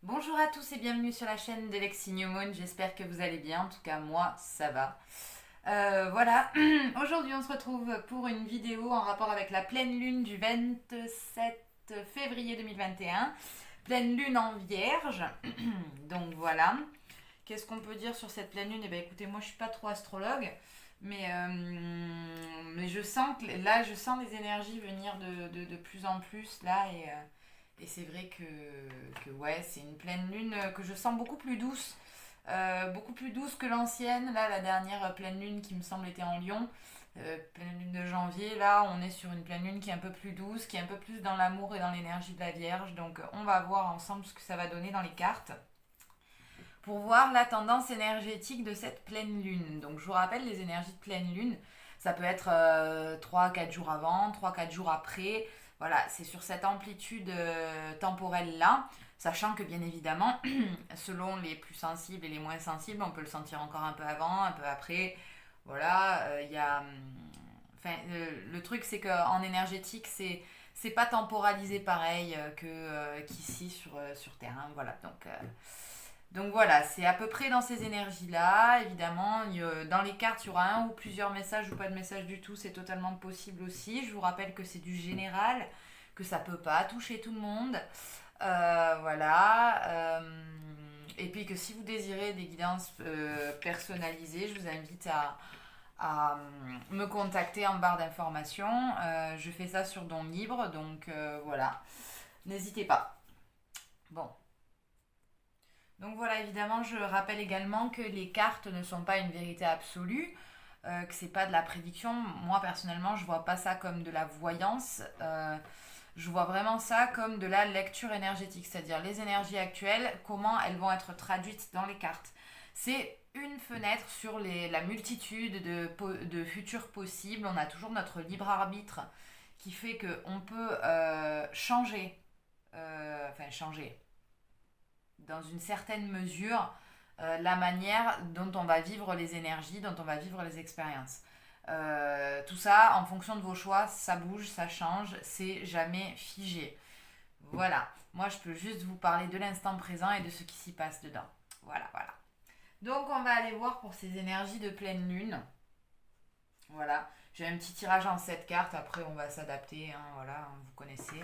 Bonjour à tous et bienvenue sur la chaîne d'Alexis Newmoon, j'espère que vous allez bien, en tout cas moi ça va. Voilà, aujourd'hui on se retrouve pour une vidéo en rapport avec la pleine lune du 27 février 2021, pleine lune en vierge, donc voilà. Qu'est-ce qu'on peut dire sur cette pleine lune? Eh bien écoutez, moi je suis pas trop astrologue, mais je sens que là je sens les énergies venir de plus en plus là et c'est vrai que ouais, c'est une pleine lune que je sens beaucoup plus douce que l'ancienne. Là, la dernière pleine lune qui me semble était en Lion, pleine lune de janvier. Là, on est sur une pleine lune qui est un peu plus douce, qui est un peu plus dans l'amour et dans l'énergie de la Vierge. Donc, on va voir ensemble ce que ça va donner dans les cartes pour voir la tendance énergétique de cette pleine lune. Donc, je vous rappelle, les énergies de pleine lune, ça peut être 3-4 jours avant, 3-4 jours après. Voilà, c'est sur cette amplitude temporelle-là, sachant que bien évidemment, selon les plus sensibles et les moins sensibles, on peut le sentir encore un peu avant, un peu après. Voilà, il y a... Enfin, le truc, c'est qu'en énergétique, c'est pas temporalisé pareil qu'ici sur Terre. Hein, voilà, donc voilà, c'est à peu près dans ces énergies-là. Évidemment, dans les cartes, il y aura un ou plusieurs messages ou pas de messages du tout. C'est totalement possible aussi. Je vous rappelle que c'est du général, que ça peut pas toucher tout le monde. Voilà. Et puis que si vous désirez des guidances personnalisées, je vous invite à me contacter en barre d'informations. Je fais ça sur Don Libre, donc voilà. N'hésitez pas. Bon, donc voilà, évidemment, je rappelle également que les cartes ne sont pas une vérité absolue, que c'est pas de la prédiction. Moi personnellement, je vois pas ça comme de la voyance. Je vois vraiment ça comme de la lecture énergétique, c'est-à-dire les énergies actuelles, comment elles vont être traduites dans les cartes. C'est une fenêtre sur la multitude de futurs possibles. On a toujours notre libre arbitre qui fait qu'on peut changer, changer dans une certaine mesure la manière dont on va vivre les énergies, dont on va vivre les expériences. Tout ça, en fonction de vos choix, ça bouge, ça change, c'est jamais figé. Voilà, moi je peux juste vous parler de l'instant présent et de ce qui s'y passe dedans. Voilà, voilà. Donc on va aller voir pour ces énergies de pleine lune. Voilà, j'ai un petit tirage en 7 cartes, après on va s'adapter, hein, voilà, hein, vous connaissez.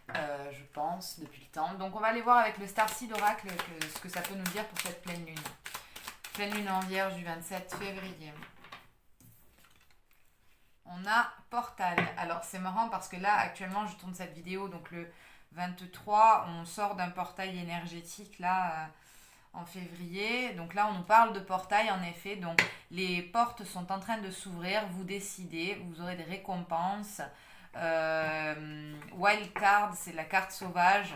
Je pense, depuis le temps. Donc on va aller voir avec le Starseed Oracle ce que ça peut nous dire pour cette pleine lune. Pleine lune en vierge du 27 février. On a Portal. Alors c'est marrant parce que là actuellement je tourne cette vidéo, donc le 23, on sort d'un portail énergétique là en février. Donc là on nous parle de portail en effet. Donc les portes sont en train de s'ouvrir, vous décidez, vous aurez des récompenses. Wildcard, c'est la carte sauvage.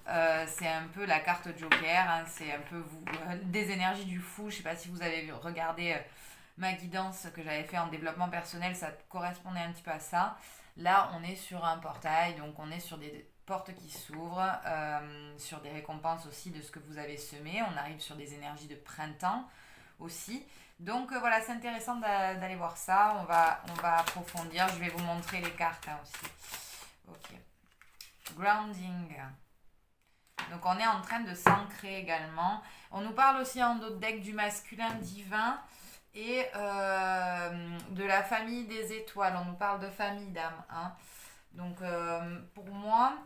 C'est un peu la carte Joker, hein, c'est un peu des énergies du fou. Je sais pas si vous avez regardé ma guidance que j'avais fait en développement personnel, ça correspondait un petit peu à ça. Là, on est sur un portail, donc on est sur des portes qui s'ouvrent, sur des récompenses aussi de ce que vous avez semé. On arrive sur des énergies de printemps aussi. Donc voilà, c'est intéressant d'aller voir ça. On va approfondir. Je vais vous montrer les cartes hein, aussi. Ok. Grounding. Donc on est en train de s'ancrer également. On nous parle aussi en d'autres deck du masculin divin et de la famille des étoiles. On nous parle de famille d'âme. Hein. Donc pour moi,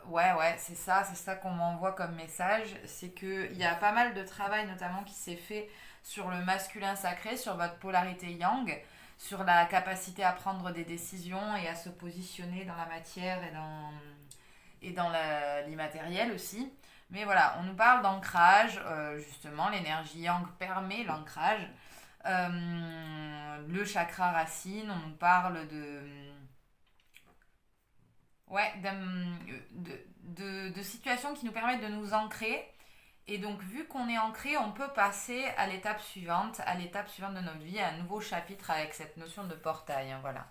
ouais, c'est ça qu'on m'envoie comme message. C'est qu'il y a pas mal de travail notamment qui s'est fait sur le masculin sacré, sur votre polarité yang, sur la capacité à prendre des décisions et à se positionner dans la matière et dans l'immatériel aussi. Mais voilà, on nous parle d'ancrage, justement, l'énergie yang permet l'ancrage. Le chakra racine, on nous parle ouais, de situations qui nous permettent de nous ancrer. Et donc, vu qu'on est ancré, on peut passer à l'étape suivante de notre vie, à un nouveau chapitre avec cette notion de portail. Hein, voilà.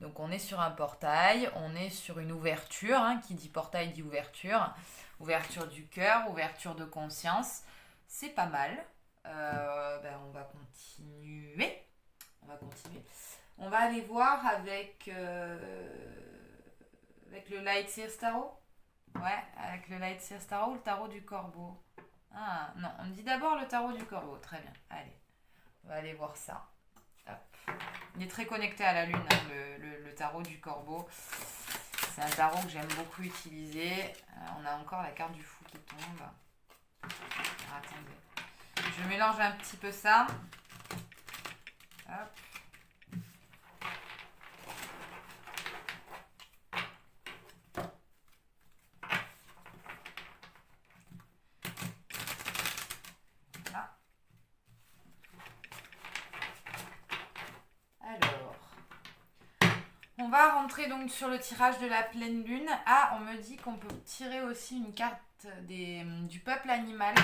Donc on est sur un portail, on est sur une ouverture, hein, qui dit portail dit ouverture, ouverture du cœur, ouverture de conscience, c'est pas mal. On va continuer, on va continuer. On va aller voir avec le Light Seer Tarot. Ouais, avec le Light Seers Tarot ou le tarot du corbeau. Ah, non, on dit d'abord le tarot du corbeau. Très bien, allez, on va aller voir ça. Hop. Il est très connecté à la lune, hein, le tarot du corbeau. C'est un tarot que j'aime beaucoup utiliser. On a encore la carte du fou qui tombe. Alors, attendez. Je mélange un petit peu ça. Hop. Voilà. Alors, on va rentrer donc sur le tirage de la pleine lune. Ah, on me dit qu'on peut tirer aussi une carte du peuple animal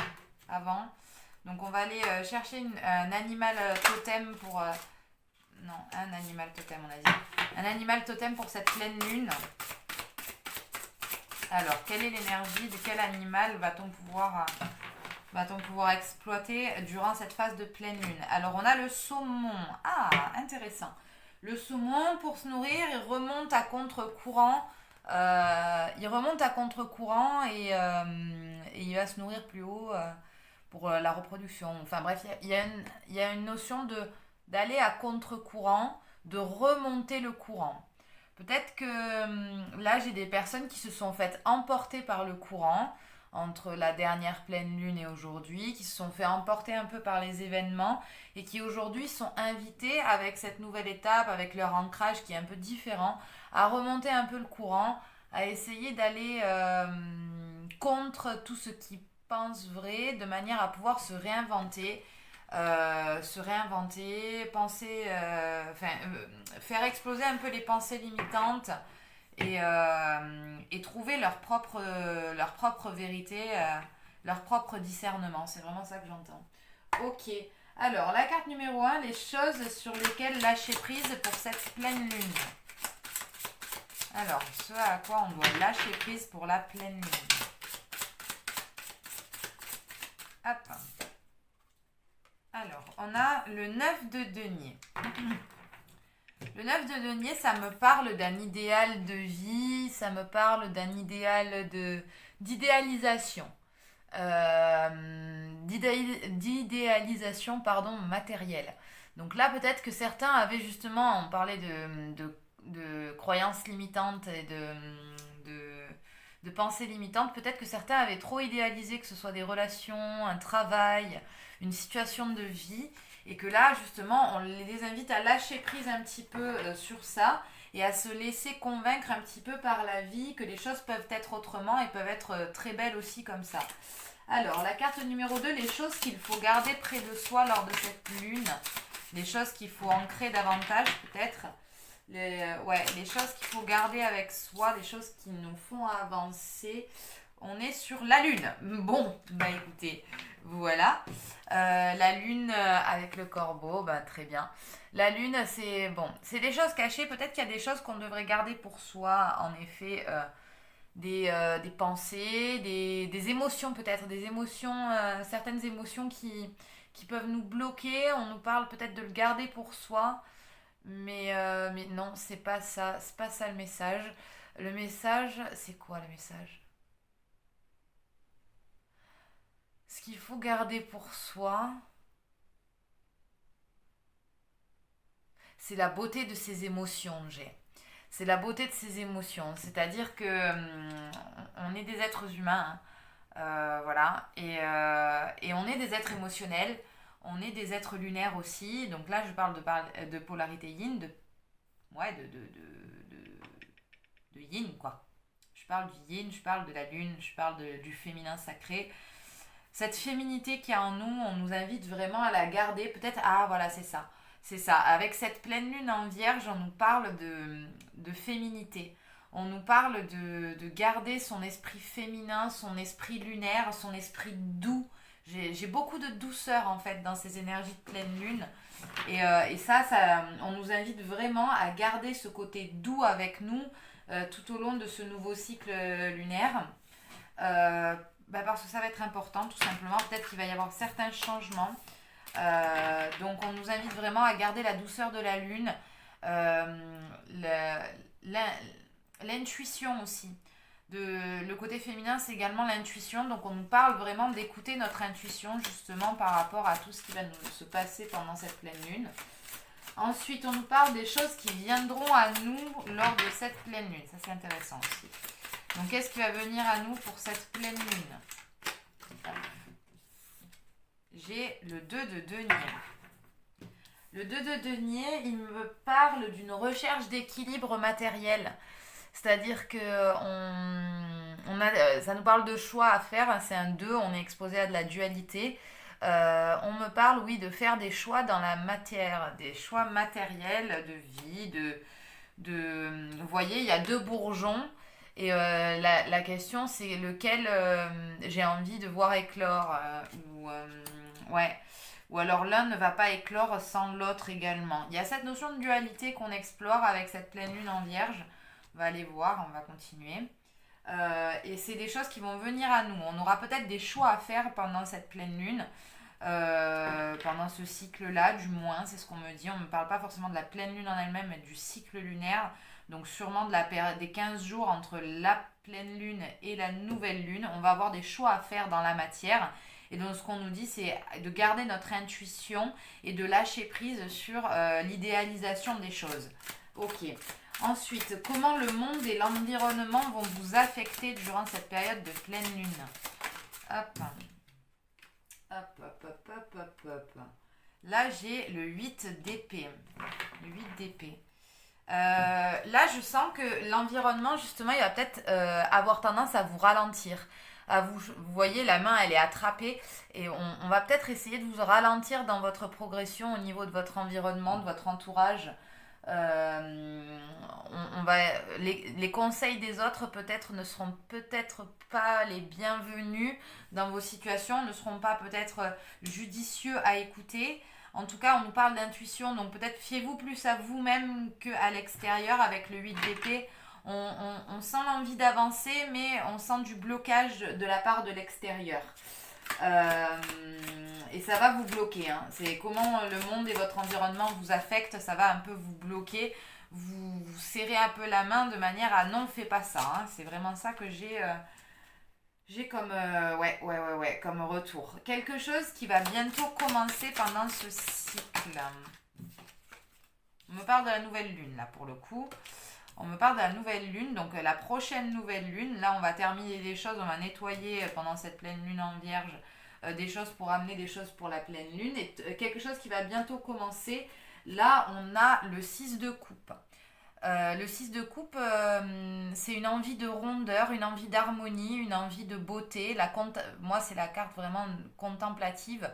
avant. Donc on va aller chercher un animal totem pour... non, un animal totem on a dit. Un animal totem pour cette pleine lune. Alors, quelle est l'énergie de quel animal va-t-on pouvoir exploiter durant cette phase de pleine lune? Alors, on a le saumon. Ah, intéressant. Le saumon, pour se nourrir, il remonte à contre-courant. Et il va se nourrir plus haut pour la reproduction. Enfin bref, il y a une notion d'aller à contre-courant, de remonter le courant. Peut-être que là, j'ai des personnes qui se sont faites emporter par le courant entre la dernière pleine lune et aujourd'hui, qui se sont fait emporter un peu par les événements et qui aujourd'hui sont invités avec cette nouvelle étape, avec leur ancrage qui est un peu différent, à remonter un peu le courant, à essayer d'aller contre tout ce qu'ils pensent vrai, de manière à pouvoir penser, faire exploser un peu les pensées limitantes et trouver leur propre vérité, leur propre discernement. C'est vraiment ça que j'entends. Ok. Alors, la carte numéro 1, les choses sur lesquelles lâcher prise pour cette pleine lune. Alors, ce à quoi on doit lâcher prise pour la pleine lune. Hop. Alors, on a le 9 de denier. Le 9 de denier, ça me parle d'un idéal de vie, ça me parle d'un idéal d'idéalisation. D'idéalisation matérielle. Donc là, peut-être que certains avaient justement, on parlait de croyances limitantes et de pensées limitantes, peut-être que certains avaient trop idéalisé que ce soit des relations, un travail, une situation de vie, et que là, justement, on les invite à lâcher prise un petit peu sur ça, et à se laisser convaincre un petit peu par la vie que les choses peuvent être autrement et peuvent être très belles aussi comme ça. Alors, la carte numéro 2, les choses qu'il faut garder près de soi lors de cette lune, les choses qu'il faut ancrer davantage peut-être, les choses qu'il faut garder avec soi, les choses qui nous font avancer. On est sur la lune. Bon, bah écoutez, voilà. La lune avec le corbeau, bah très bien. La lune, c'est bon, c'est des choses cachées. Peut-être qu'il y a des choses qu'on devrait garder pour soi. En effet, des pensées, des émotions peut-être, certaines émotions qui peuvent nous bloquer. On nous parle peut-être de le garder pour soi. Mais non, c'est pas ça le message. Le message, c'est quoi le message? Ce qu'il faut garder pour soi, c'est la beauté de ses émotions, j'ai. C'est la beauté de ses émotions. C'est-à-dire que on est des êtres humains, hein, voilà, et on est des êtres émotionnels. On est des êtres lunaires aussi. Donc là, je parle de polarité yin, ouais, de yin, quoi. Je parle du yin, je parle de la lune, je parle du féminin sacré. Cette féminité qui est en nous, on nous invite vraiment à la garder. Peut-être, ah voilà, c'est ça. C'est ça. Avec cette pleine lune en vierge, on nous parle de féminité. On nous parle de garder son esprit féminin, son esprit lunaire, son esprit doux. J'ai beaucoup de douceur en fait dans ces énergies de pleine lune. Et ça, on nous invite vraiment à garder ce côté doux avec nous tout au long de ce nouveau cycle lunaire. Parce que ça va être important, tout simplement. Peut-être qu'il va y avoir certains changements. Donc, on nous invite vraiment à garder la douceur de la lune, l'intuition aussi. Le côté féminin, c'est également l'intuition. Donc on nous parle vraiment d'écouter notre intuition justement par rapport à tout ce qui va nous se passer pendant cette pleine lune. Ensuite, on nous parle des choses qui viendront à nous lors de cette pleine lune. Ça, c'est intéressant aussi. Donc, qu'est-ce qui va venir à nous pour cette pleine lune? J'ai le 2 de denier. Le 2 de denier, il me parle d'une recherche d'équilibre matériel. C'est-à-dire que ça nous parle de choix à faire. C'est un 2, on est exposé à de la dualité. On me parle, oui, de faire des choix dans la matière, des choix matériels, de vie, vous voyez, il y a 2 bourgeons. Et la question, c'est lequel j'ai envie de voir éclore. Ouais. Ou alors l'un ne va pas éclore sans l'autre également. Il y a cette notion de dualité qu'on explore avec cette pleine lune en vierge. On va aller voir, on va continuer. Et c'est des choses qui vont venir à nous. On aura peut-être des choix à faire pendant cette pleine lune. Pendant ce cycle-là, du moins, c'est ce qu'on me dit. On ne me parle pas forcément de la pleine lune en elle-même, mais du cycle lunaire. Donc sûrement de la période des 15 jours entre la pleine lune et la nouvelle lune. On va avoir des choix à faire dans la matière. Et donc ce qu'on nous dit, c'est de garder notre intuition et de lâcher prise sur l'idéalisation des choses. Ok. Ensuite, comment le monde et l'environnement vont vous affecter durant cette période de pleine lune? Hop. Hop, hop, hop, hop, hop, hop. Là, j'ai le 8 d'épée. Le 8 d'épée. Là, je sens que l'environnement, justement, il va peut-être avoir tendance à vous ralentir. Vous voyez, la main, elle est attrapée. Et on va peut-être essayer de vous ralentir dans votre progression au niveau de votre environnement, de votre entourage. Les conseils des autres peut-être ne seront peut-être pas les bienvenus dans vos situations, ne seront pas peut-être judicieux à écouter. En tout cas, on nous parle d'intuition, donc peut-être fiez-vous plus à vous-même qu'à l'extérieur. Avec le 8 d'épée, on sent l'envie d'avancer, mais on sent du blocage de la part de l'extérieur. Et ça va vous bloquer. Hein. C'est comment le monde et votre environnement vous affectent, ça va un peu vous bloquer. Vous serrez un peu la main de manière à non, fais pas ça. Hein. C'est vraiment ça que j'ai comme, comme retour. Quelque chose qui va bientôt commencer pendant ce cycle. On me parle de la nouvelle lune, là, pour le coup. On me parle de la nouvelle lune, donc la prochaine nouvelle lune. Là, on va terminer les choses, on va nettoyer pendant cette pleine lune en vierge des choses pour amener des choses pour la pleine lune. Et quelque chose qui va bientôt commencer. Là, on a le 6 de coupe. Le 6 de coupe, c'est une envie de rondeur, une envie d'harmonie, une envie de beauté. Moi, c'est la carte vraiment contemplative.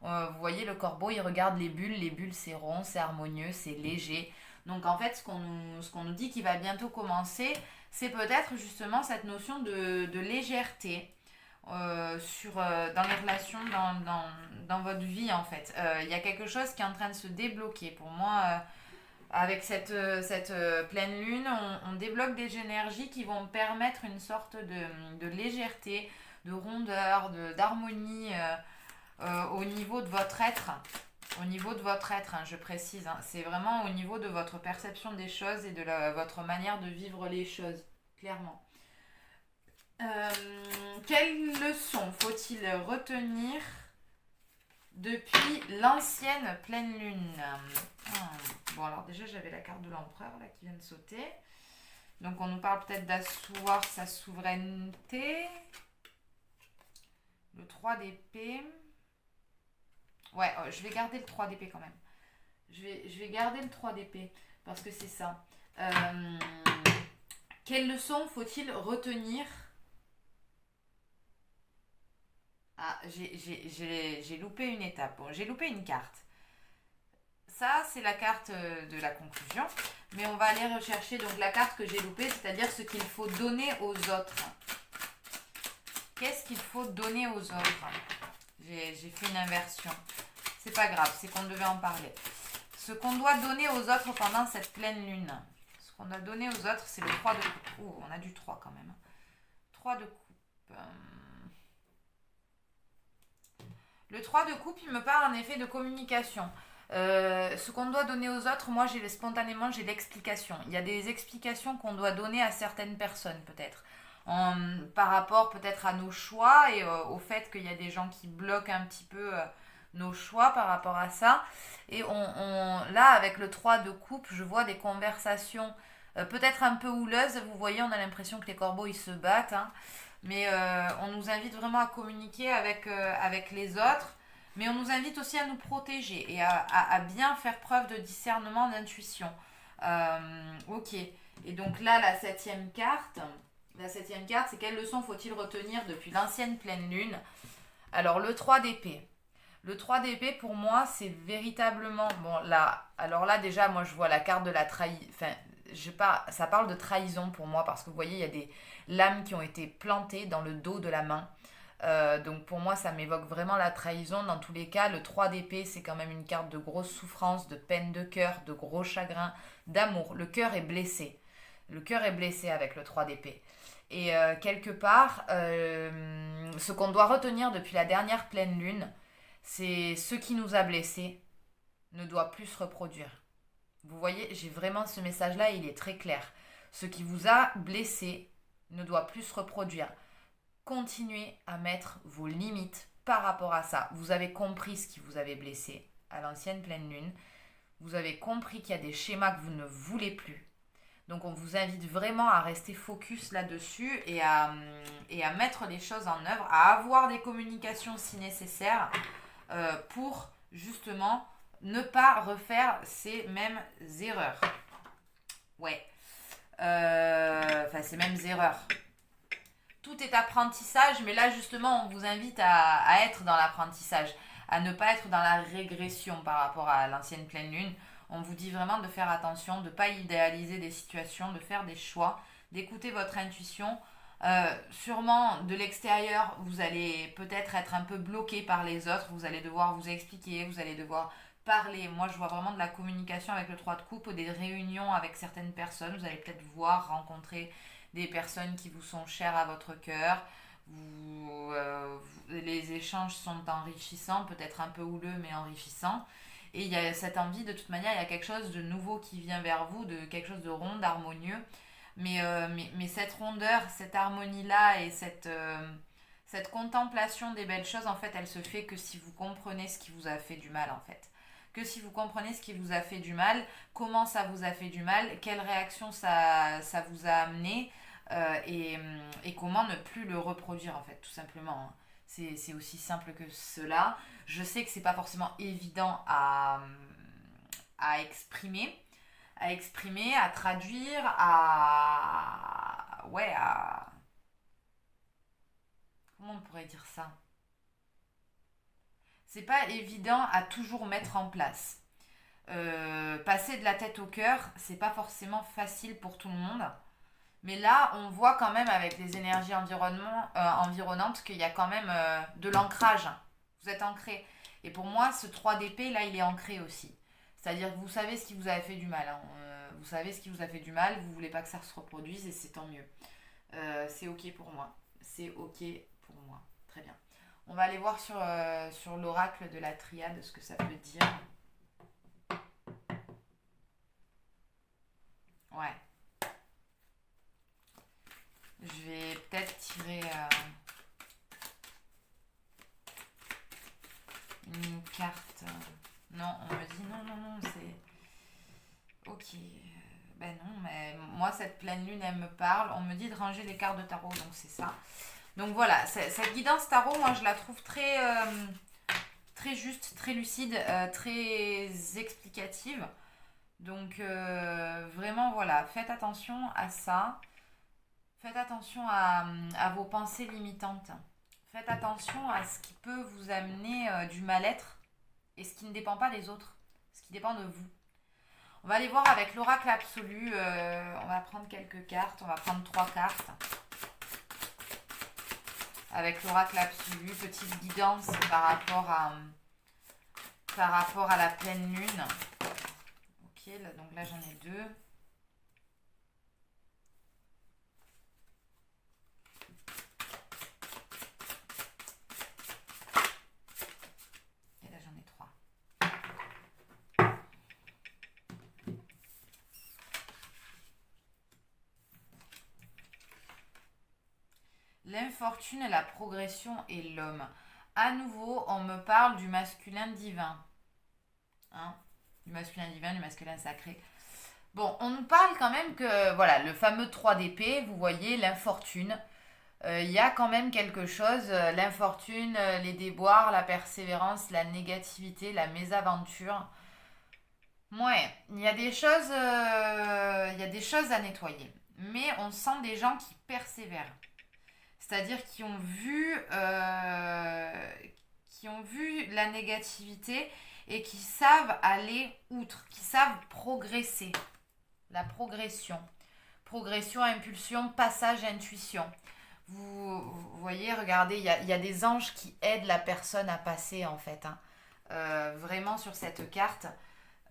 Vous voyez, le corbeau, il regarde les bulles. Les bulles, c'est rond, c'est harmonieux, c'est léger. Donc en fait, ce qu'on nous dit qui va bientôt commencer, c'est peut-être justement cette notion de légèreté dans les relations, dans votre vie en fait. Il y a quelque chose qui est en train de se débloquer. Pour moi, avec cette pleine lune, on débloque des énergies qui vont permettre une sorte de légèreté, de rondeur, d'harmonie au niveau de votre être. Au niveau de votre être, hein, je précise, hein, c'est vraiment au niveau de votre perception des choses et de votre manière de vivre les choses, clairement. Quelles leçons faut-il retenir depuis l'ancienne pleine lune? Bon, alors déjà, j'avais la carte de l'empereur là qui vient de sauter. Donc, on nous parle peut-être d'asseoir sa souveraineté. Le 3 d'épée. Ouais, je vais garder le 3 d'épée quand même. Je vais garder le 3 d'épée parce que c'est ça. Quelles leçons faut-il retenir? Ah, j'ai loupé une étape. Bon, j'ai loupé une carte. Ça, c'est la carte de la conclusion. Mais on va aller rechercher donc la carte que j'ai loupée, c'est-à-dire ce qu'il faut donner aux autres. Qu'est-ce qu'il faut donner aux autres? J'ai fait une inversion. C'est pas grave, c'est qu'on devait en parler. Ce qu'on doit donner aux autres pendant cette pleine lune. Ce qu'on doit donner aux autres, c'est le 3 de coupe. Oh, on a du 3 quand même. 3 de coupe. Le 3 de coupe, il me parle en effet de communication. Ce qu'on doit donner aux autres, moi spontanément j'ai l'explication. Il y a des explications qu'on doit donner à certaines personnes peut-être. par rapport peut-être à nos choix et au fait qu'il y a des gens qui bloquent un petit peu nos choix par rapport à ça. Et là, avec le 3 de coupe, je vois des conversations peut-être un peu houleuses. Vous voyez, on a l'impression que les corbeaux, ils se battent. Hein. Mais on nous invite vraiment à communiquer avec les autres. Mais on nous invite aussi à nous protéger et à bien faire preuve de discernement, d'intuition. Ok. Et donc là, la septième carte, c'est quelle leçon faut-il retenir depuis l'ancienne pleine lune? Alors, le 3 d'épée. Le 3 d'épée, pour moi, c'est véritablement... Bon, là, alors là, déjà, moi, je vois la carte de la trahison. Enfin, ça parle de trahison pour moi, parce que vous voyez, il y a des lames qui ont été plantées dans le dos de la main. Donc pour moi, ça m'évoque vraiment la trahison. Dans tous les cas, le 3 d'épée, c'est quand même une carte de grosse souffrance, de peine de cœur, de gros chagrin, d'amour. Le cœur est blessé. Le cœur est blessé avec le 3 d'épée. Et quelque part, ce qu'on doit retenir depuis la dernière pleine lune, c'est ce qui nous a blessés ne doit plus se reproduire. Vous voyez, j'ai vraiment ce message-là, il est très clair. Ce qui vous a blessé ne doit plus se reproduire. Continuez à mettre vos limites par rapport à ça. Vous avez compris ce qui vous avait blessé à l'ancienne pleine lune. Vous avez compris qu'il y a des schémas que vous ne voulez plus. Donc on vous invite vraiment à rester focus là-dessus et à mettre les choses en œuvre, à avoir des communications si nécessaire pour justement ne pas refaire ces mêmes erreurs. Ouais. Enfin, ces mêmes erreurs. Tout est apprentissage, mais là justement on vous invite à être dans l'apprentissage, à ne pas être dans la régression par rapport à l'ancienne pleine lune. On vous dit vraiment de faire attention, de ne pas idéaliser des situations, de faire des choix, d'écouter votre intuition. Sûrement de l'extérieur, vous allez peut-être être un peu bloqué par les autres, vous allez devoir vous expliquer, vous allez devoir parler. Moi je vois vraiment de la communication avec le 3 de coupe, des réunions avec certaines personnes, vous allez peut-être rencontrer des personnes qui vous sont chères à votre cœur. Les échanges sont enrichissants, peut-être un peu houleux mais enrichissants. Et il y a cette envie, de toute manière, il y a quelque chose de nouveau qui vient vers vous, de quelque chose de rond, d'harmonieux. Mais cette rondeur, cette harmonie-là et cette contemplation des belles choses, en fait, elle se fait que si vous comprenez ce qui vous a fait du mal, en fait. Que si vous comprenez ce qui vous a fait du mal, comment ça vous a fait du mal, quelle réaction ça vous a amené et comment ne plus le reproduire, en fait, tout simplement. Hein. C'est aussi simple que cela. Je sais que c'est pas forcément évident à exprimer, à traduire, ouais, comment on pourrait dire ça? C'est pas évident à toujours mettre en place. Passer de la tête au cœur, c'est pas forcément facile pour tout le monde. Mais là, on voit quand même avec les énergies environnantes qu'il y a quand même de l'ancrage. Vous êtes ancré. Et pour moi, ce 3 d'épée, là, il est ancré aussi. C'est-à-dire que vous savez ce qui vous a fait du mal. Hein. Vous savez ce qui vous a fait du mal, vous voulez pas que ça se reproduise et c'est tant mieux. C'est ok pour moi. C'est ok pour moi. Très bien. On va aller voir sur l'oracle de la triade ce que ça peut dire. Ouais. Je vais peut-être tirer une carte. Non, on me dit non, c'est... Ok. Ben non, mais moi, cette pleine lune, elle me parle. On me dit de ranger les cartes de tarot, donc c'est ça. Donc voilà, cette guidance tarot, moi, je la trouve très juste, très lucide, très explicative. Donc vraiment, voilà, faites attention à ça. Faites attention à vos pensées limitantes. Faites attention à ce qui peut vous amener du mal-être et ce qui ne dépend pas des autres, ce qui dépend de vous. On va aller voir avec l'oracle absolu. On va prendre quelques cartes. On va prendre 3 cartes. Avec l'oracle absolu, petite guidance par rapport à la pleine lune. Ok, donc là j'en ai 2. Et là j'en ai 3. l'infortune, la progression et l'homme. À nouveau, on me parle du masculin divin. Hein, du masculin divin, du masculin sacré. Bon, on nous parle quand même que, voilà, le fameux 3 d'épée, vous voyez, l'infortune. Il y a quand même quelque chose, l'infortune, les déboires, la persévérance, la négativité, la mésaventure. Ouais, il y a des choses à nettoyer. Mais on sent des gens qui persévèrent. C'est-à-dire qui ont vu la négativité et qui savent aller outre, qui savent progresser. La progression. Progression, impulsion, passage, intuition. Vous voyez, regardez, il y a des anges qui aident la personne à passer en fait. Hein. Vraiment sur cette carte.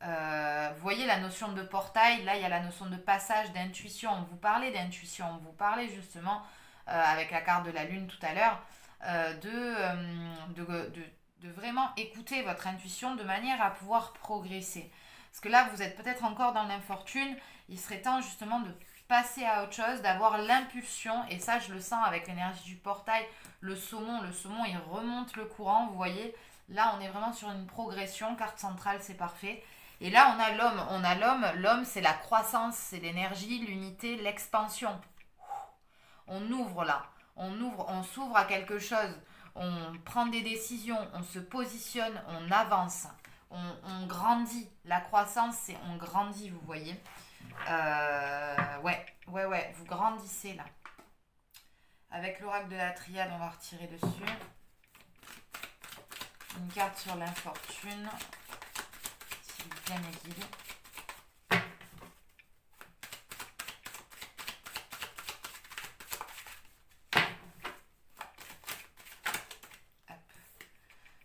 Vous voyez la notion de portail, là il y a la notion de passage, d'intuition. On vous parlait d'intuition, on vous parlait justement avec la carte de la lune tout à l'heure de vraiment écouter votre intuition de manière à pouvoir progresser. Parce que là vous êtes peut-être encore dans l'infortune, il serait temps justement de passer à autre chose, d'avoir l'impulsion, et ça je le sens avec l'énergie du portail, le saumon il remonte le courant, vous voyez, là on est vraiment sur une progression, carte centrale c'est parfait. Et là, on a l'homme c'est la croissance, c'est l'énergie, l'unité, l'expansion. On ouvre là, on s'ouvre à quelque chose, on prend des décisions, on se positionne, on avance, on grandit. La croissance, c'est on grandit, vous voyez. Ouais, vous grandissez là. Avec l'oracle de la triade, on va retirer dessus. Une carte sur l'infortune. Bien mes guides.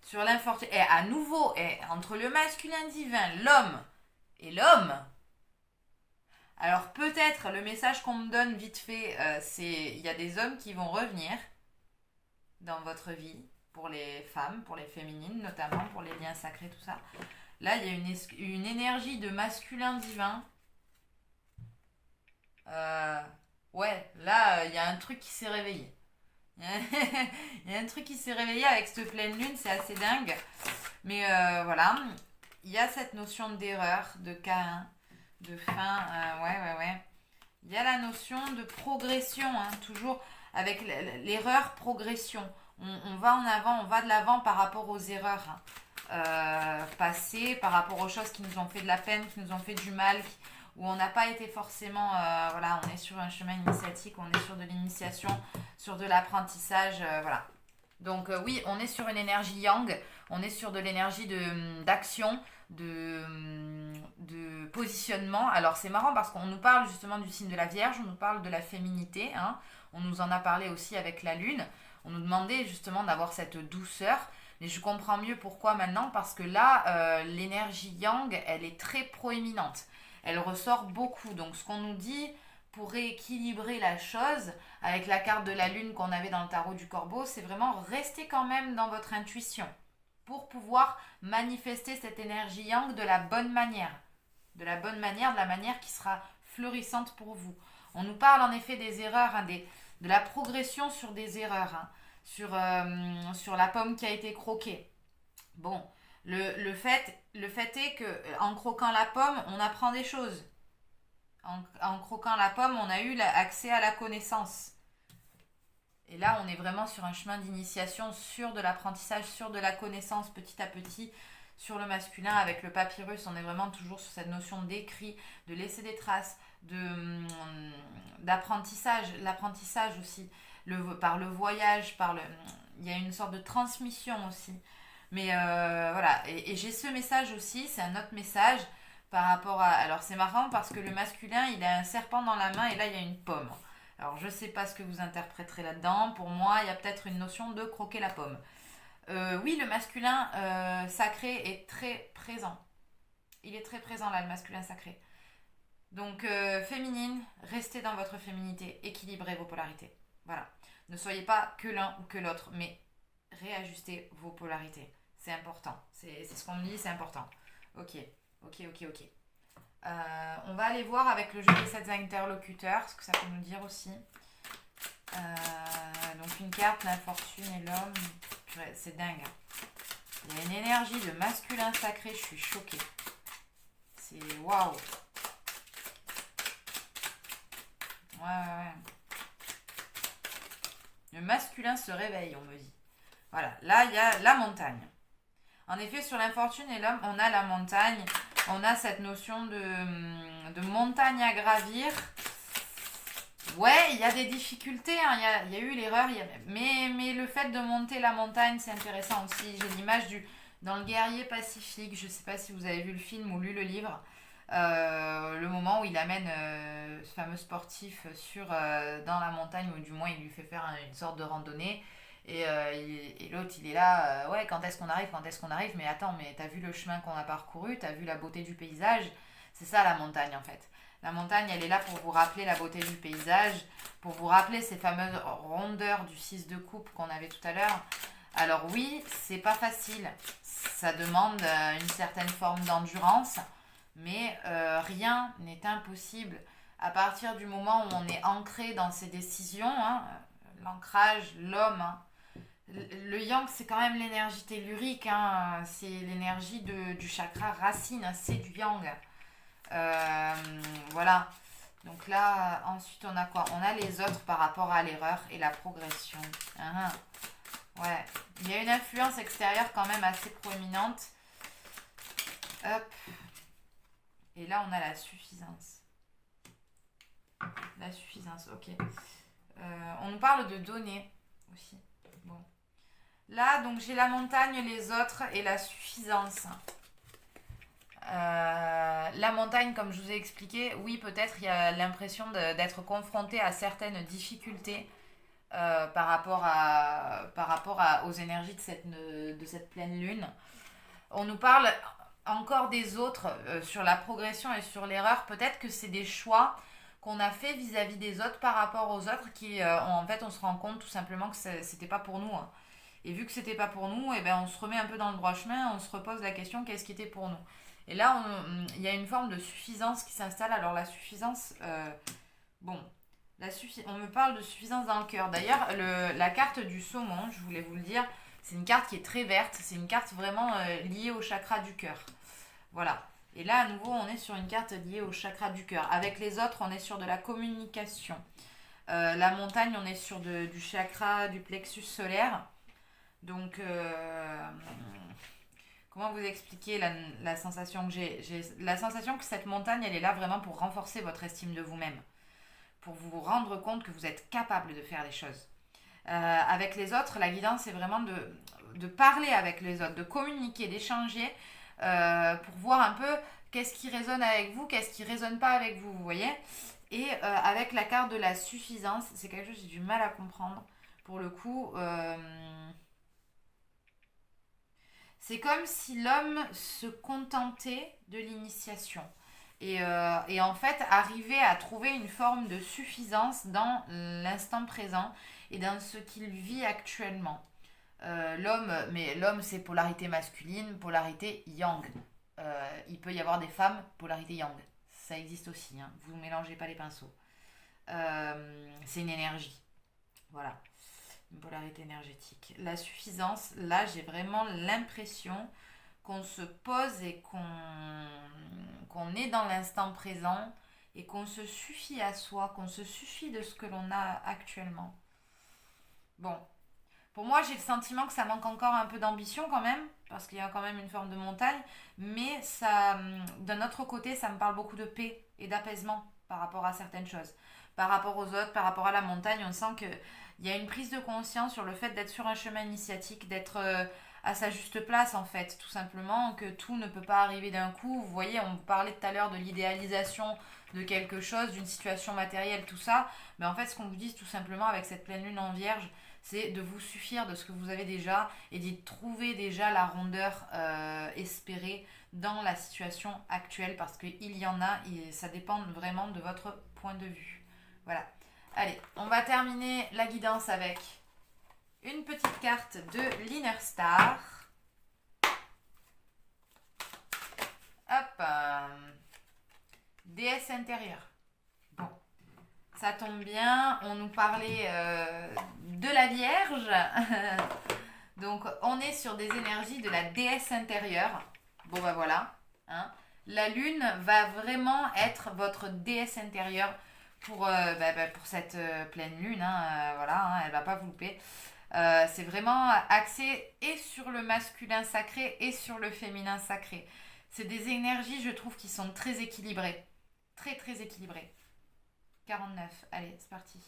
Sur l'infortune. Et à nouveau, entre le masculin divin, l'homme et l'homme. Alors peut-être le message qu'on me donne vite fait, c'est il y a des hommes qui vont revenir dans votre vie, pour les femmes, pour les féminines notamment, pour les liens sacrés, tout ça. Là, il y a une énergie de masculin divin. Ouais, là, il y a un truc qui s'est réveillé. Il y a un truc qui s'est réveillé avec cette pleine lune, c'est assez dingue. Mais voilà, il y a cette notion d'erreur, de K1, de fin. Ouais. Il y a la notion de progression, hein, toujours avec l'erreur, progression. On va en avant, on va de l'avant par rapport aux erreurs. Hein. Passé par rapport aux choses qui nous ont fait de la peine, qui nous ont fait du mal, où on n'a pas été forcément, voilà, on est sur un chemin initiatique, on est sur de l'initiation, sur de l'apprentissage, voilà. Donc oui, on est sur une énergie yang, on est sur de l'énergie d'action, de positionnement. Alors c'est marrant parce qu'on nous parle justement du signe de la Vierge, on nous parle de la féminité, hein. On nous en a parlé aussi avec la Lune, on nous demandait justement d'avoir cette douceur. Mais je comprends mieux pourquoi maintenant, parce que là, l'énergie yang, elle est très proéminente. Elle ressort beaucoup. Donc ce qu'on nous dit pour rééquilibrer la chose, avec la carte de la lune qu'on avait dans le tarot du corbeau, c'est vraiment rester quand même dans votre intuition pour pouvoir manifester cette énergie yang de la bonne manière. De la bonne manière, de la manière qui sera fleurissante pour vous. On nous parle en effet des erreurs, hein, de la progression sur des erreurs. Hein. Sur la pomme qui a été croquée. Bon, le fait est que en croquant la pomme, on apprend des choses. En croquant la pomme, on a eu accès à la connaissance. Et là, on est vraiment sur un chemin d'initiation, sur de l'apprentissage, sur de la connaissance petit à petit, sur le masculin. Avec le papyrus, on est vraiment toujours sur cette notion d'écrit, de laisser des traces, d'apprentissage, l'apprentissage aussi. Par le voyage, il y a une sorte de transmission aussi. Mais voilà, et j'ai ce message aussi, c'est un autre message par rapport à... Alors c'est marrant parce que le masculin, il a un serpent dans la main et là il y a une pomme. Alors je sais pas ce que vous interpréterez là-dedans, pour moi il y a peut-être une notion de croquer la pomme. Oui, le masculin sacré est très présent. Il est très présent là, le masculin sacré. Donc féminine, restez dans votre féminité, équilibrez vos polarités. Voilà. Ne soyez pas que l'un ou que l'autre, mais réajustez vos polarités. C'est important. C'est ce qu'on me dit, c'est important. Ok. On va aller voir avec le jeu des 7 interlocuteurs, ce que ça peut nous dire aussi. Donc une carte, l'infortune et l'homme. C'est dingue. Il y a une énergie de masculin sacré, je suis choquée. C'est waouh. Ouais. Le masculin se réveille, on me dit. Voilà, là il y a la montagne. En effet, sur l'infortune et l'homme, on a la montagne. On a cette notion de montagne à gravir. Ouais, il y a des difficultés, hein. Il y a eu l'erreur. Mais le fait de monter la montagne, c'est intéressant aussi. J'ai l'image dans le guerrier pacifique. Je ne sais pas si vous avez vu le film ou lu le livre. Le moment où il amène ce fameux sportif dans la montagne, ou du moins il lui fait faire une sorte de randonnée. Et l'autre, il est là, ouais, quand est-ce qu'on arrive, mais attends, mais t'as vu le chemin qu'on a parcouru, t'as vu la beauté du paysage, c'est ça la montagne en fait. La montagne, elle est là pour vous rappeler la beauté du paysage, pour vous rappeler ces fameuses rondeurs du 6 de coupe qu'on avait tout à l'heure. Alors oui, c'est pas facile, ça demande une certaine forme d'endurance, mais rien n'est impossible. À partir du moment où on est ancré dans ses décisions, hein, l'ancrage, l'homme, hein. Le yang, c'est quand même l'énergie tellurique, hein. C'est l'énergie du chakra racine, hein. C'est du yang. Voilà. Donc là, ensuite, on a quoi? On a les autres par rapport à l'erreur et la progression. Ouais. Il y a une influence extérieure quand même assez proéminente. Hop. Et là, on a la suffisance. La suffisance, ok. On nous parle de données aussi. Bon. Là, donc j'ai la montagne, les autres et la suffisance. La montagne, comme je vous ai expliqué, oui, peut-être il y a l'impression d'être confronté à certaines difficultés par rapport aux énergies de cette pleine lune. On nous parle encore des autres sur la progression et sur l'erreur. Peut-être que c'est des choix qu'on a fait vis-à-vis des autres par rapport aux autres qui, en fait, on se rend compte tout simplement que c'était pas pour nous, hein. Et vu que c'était pas pour nous, eh ben, on se remet un peu dans le droit chemin, on se repose la question qu'est-ce qui était pour nous. Et là, il y a une forme de suffisance qui s'installe. Alors la suffisance, on me parle de suffisance dans le cœur. D'ailleurs, la carte du saumon, je voulais vous le dire, c'est une carte qui est très verte, c'est une carte vraiment liée au chakra du cœur. Voilà. Et là, à nouveau, on est sur une carte liée au chakra du cœur. Avec les autres, on est sur de la communication. La montagne, on est sur du chakra du plexus solaire. Donc, comment vous expliquer la sensation que j'ai la sensation que cette montagne, elle est là vraiment pour renforcer votre estime de vous-même. Pour vous rendre compte que vous êtes capable de faire les choses. Avec les autres, la guidance, c'est vraiment de parler avec les autres, de communiquer, d'échanger pour voir un peu qu'est-ce qui résonne avec vous, qu'est-ce qui ne résonne pas avec vous, vous voyez. Et avec la carte de la suffisance, c'est quelque chose que j'ai du mal à comprendre. Pour le coup, c'est comme si l'homme se contentait de l'initiation. Et en fait, arriver à trouver une forme de suffisance dans l'instant présent et dans ce qu'il vit actuellement. L'homme, c'est polarité masculine, polarité yang. Il peut y avoir des femmes, polarité yang. Ça existe aussi, hein. Vous ne mélangez pas les pinceaux. C'est une énergie. Voilà. Une polarité énergétique. La suffisance, là, j'ai vraiment l'impression qu'on se pose et qu'on est dans l'instant présent et qu'on se suffit à soi, qu'on se suffit de ce que l'on a actuellement. Bon, pour moi, j'ai le sentiment que ça manque encore un peu d'ambition quand même, parce qu'il y a quand même une forme de montagne, mais ça, d'un autre côté, ça me parle beaucoup de paix et d'apaisement par rapport à certaines choses. Par rapport aux autres, par rapport à la montagne, on sent qu'il y a une prise de conscience sur le fait d'être sur un chemin initiatique, d'être à sa juste place en fait, tout simplement, que tout ne peut pas arriver d'un coup. Vous voyez, on parlait tout à l'heure de l'idéalisation de quelque chose, d'une situation matérielle, tout ça, mais en fait, ce qu'on vous dit tout simplement avec cette pleine lune en vierge, c'est de vous suffire de ce que vous avez déjà et d'y trouver déjà la rondeur espérée dans la situation actuelle, parce qu'il y en a et ça dépend vraiment de votre point de vue. Voilà. Allez, on va terminer la guidance avec une petite carte de l'Inner Star. Hop. Déesse intérieure. Bon. Ça tombe bien, on nous parlait de la Vierge. Donc, on est sur des énergies de la déesse intérieure. Bon, bah voilà. Hein. La lune va vraiment être votre déesse intérieure pour cette pleine lune. Hein, voilà, hein, elle va pas vous louper. C'est vraiment axé et sur le masculin sacré et sur le féminin sacré. C'est des énergies, je trouve, qui sont très équilibrées. Très, très équilibrées. 49, allez, c'est parti.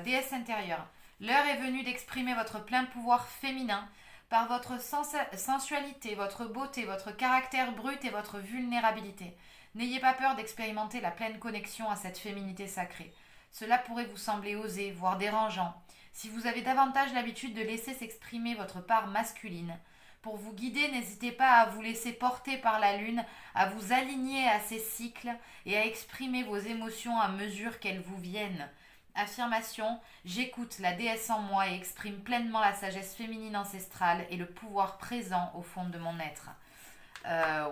Déesse intérieure. L'heure est venue d'exprimer votre plein pouvoir féminin par votre sensualité, votre beauté, votre caractère brut et votre vulnérabilité. N'ayez pas peur d'expérimenter la pleine connexion à cette féminité sacrée. Cela pourrait vous sembler osé, voire dérangeant, si vous avez davantage l'habitude de laisser s'exprimer votre part masculine. Pour vous guider, n'hésitez pas à vous laisser porter par la lune, à vous aligner à ses cycles et à exprimer vos émotions à mesure qu'elles vous viennent. Affirmation, j'écoute la déesse en moi et exprime pleinement la sagesse féminine ancestrale et le pouvoir présent au fond de mon être.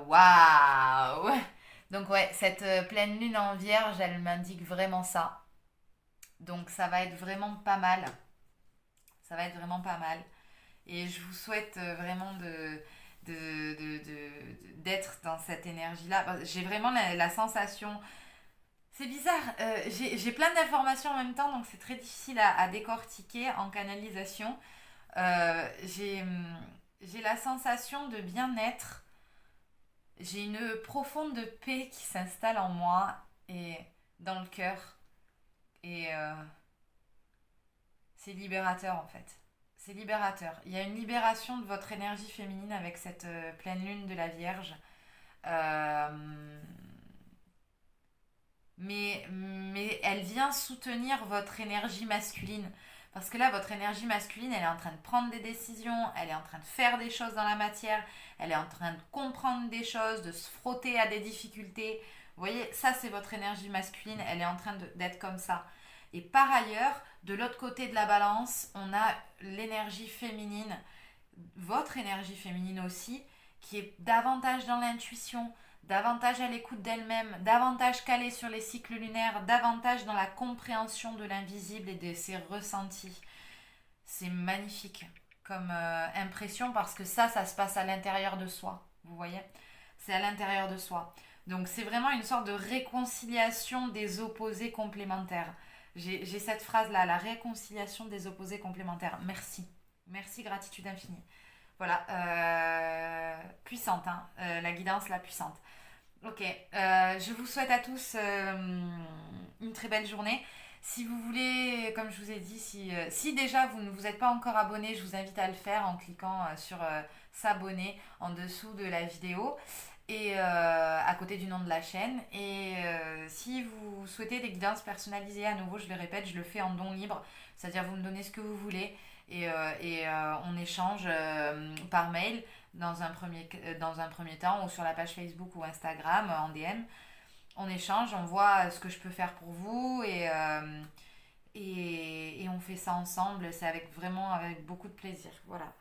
Waouh! Donc ouais, cette pleine lune en vierge, elle m'indique vraiment ça. Donc ça va être vraiment pas mal. Ça va être vraiment pas mal. Et je vous souhaite vraiment d'être dans cette énergie-là. J'ai vraiment la sensation... C'est bizarre, j'ai plein d'informations en même temps, donc c'est très difficile à décortiquer en canalisation. J'ai la sensation de bien-être, j'ai une profonde paix qui s'installe en moi et dans le cœur. Et c'est libérateur en fait. C'est libérateur. Il y a une libération de votre énergie féminine avec cette pleine lune de la Vierge. Euh, mais elle vient soutenir votre énergie masculine. Parce que là, votre énergie masculine, elle est en train de prendre des décisions, elle est en train de faire des choses dans la matière, elle est en train de comprendre des choses, de se frotter à des difficultés. Vous voyez, ça, c'est votre énergie masculine, elle est en train d'être comme ça. Et par ailleurs, de l'autre côté de la balance, on a l'énergie féminine, votre énergie féminine aussi, qui est davantage dans l'intuition, davantage à l'écoute d'elle-même, davantage calée sur les cycles lunaires, davantage dans la compréhension de l'invisible et de ses ressentis. C'est magnifique comme impression parce que ça se passe à l'intérieur de soi, vous voyez? C'est à l'intérieur de soi. Donc c'est vraiment une sorte de réconciliation des opposés complémentaires. J'ai cette phrase-là, la réconciliation des opposés complémentaires. Merci. Merci, gratitude infinie. Voilà, puissante, hein, la guidance, la puissante. Ok, je vous souhaite à tous une très belle journée. Si vous voulez, comme je vous ai dit, si déjà vous ne vous êtes pas encore abonné, je vous invite à le faire en cliquant sur s'abonner en dessous de la vidéo et à côté du nom de la chaîne. Et si vous souhaitez des guidances personnalisées, à nouveau, je le répète, je le fais en don libre, c'est-à-dire vous me donnez ce que vous voulez et on échange par mail dans un premier temps ou sur la page Facebook ou Instagram en DM. On échange, on voit ce que je peux faire pour vous et on fait ça ensemble. C'est avec beaucoup de plaisir. Voilà.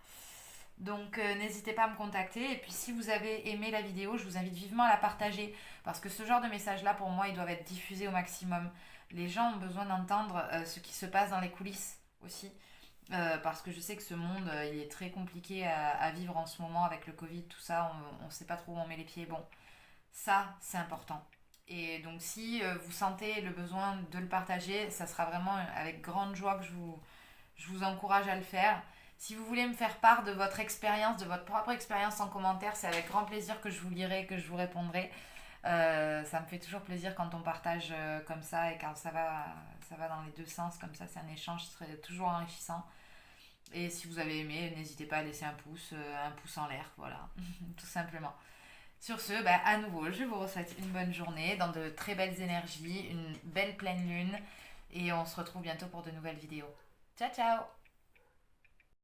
Donc n'hésitez pas à me contacter. Et puis si vous avez aimé la vidéo, je vous invite vivement à la partager. Parce que ce genre de messages-là, pour moi, ils doivent être diffusés au maximum. Les gens ont besoin d'entendre ce qui se passe dans les coulisses aussi. Parce que je sais que ce monde, il est très compliqué à vivre en ce moment avec le Covid, tout ça. On ne sait pas trop où on met les pieds. Bon, ça, c'est important. Et donc si vous sentez le besoin de le partager, ça sera vraiment avec grande joie que je vous encourage à le faire. Si vous voulez me faire part de votre expérience, de votre propre expérience en commentaire, c'est avec grand plaisir que je vous lirai, que je vous répondrai. Ça me fait toujours plaisir quand on partage comme ça et quand ça va dans les deux sens, comme ça c'est un échange toujours enrichissant. Et si vous avez aimé, n'hésitez pas à laisser un pouce en l'air, voilà, tout simplement. Sur ce, à nouveau, je vous souhaite une bonne journée, dans de très belles énergies, une belle pleine lune, et on se retrouve bientôt pour de nouvelles vidéos. Ciao, ciao!